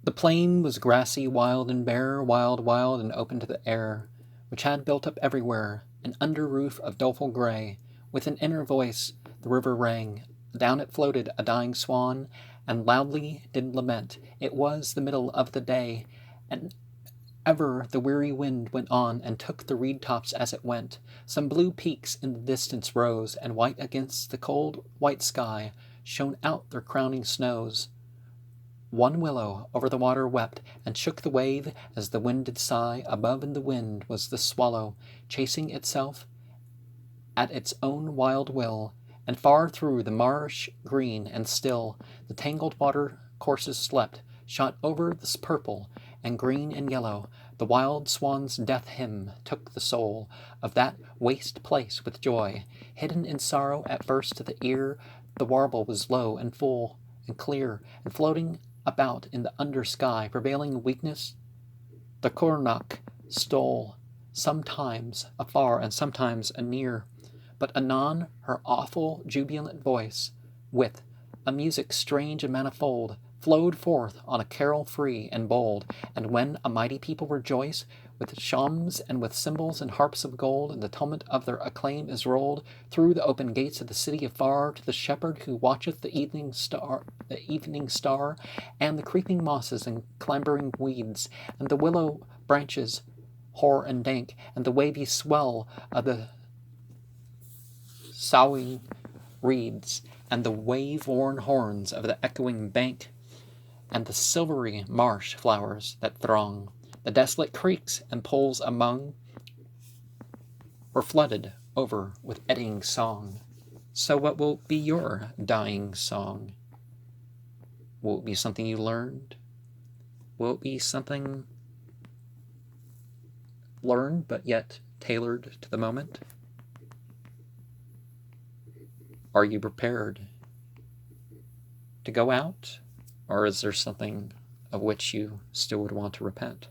The plain was grassy, wild and bare, wild, wild, and open to the air, which had built up everywhere an under roof of doleful grey. With an inner voice the river rang. Down it floated a dying swan, and loudly did lament. It was the middle of the day, and ever the weary wind went on, and took the reed tops as it went. Some blue peaks in the distance rose, and white against the cold white sky shone out their crowning snows. One willow over the water wept, and shook the wave as the wind did sigh. Above in the wind was the swallow, chasing itself at its own wild will, and far through the marsh green and still the tangled water courses slept, shot over the purple and green and yellow. The wild swan's death hymn took the soul of that waste place with joy. Hidden in sorrow at first to the ear, the warble was low and full and clear, and floating about in the under sky, prevailing weakness, the coronach stole, sometimes afar and sometimes anear. But anon her awful jubilant voice, with a music strange and manifold, flowed forth on a carol free and bold. And when a mighty people rejoice, with shawms and with cymbals and harps of gold, and the tumult of their acclaim is rolled through the open gates of the city afar, to the shepherd who watcheth the evening star, and the creeping mosses and clambering weeds, and the willow branches hoar and dank, and the wavy swell of the soughing reeds, and the wave-worn horns of the echoing bank, and the silvery marsh flowers that throng the desolate creeks and pools among, were flooded over with eddying song. So what will be your dying song? Will it be something you learned? Will it be something learned but yet tailored to the moment? Are you prepared to go out? Or is there something of which you still would want to repent?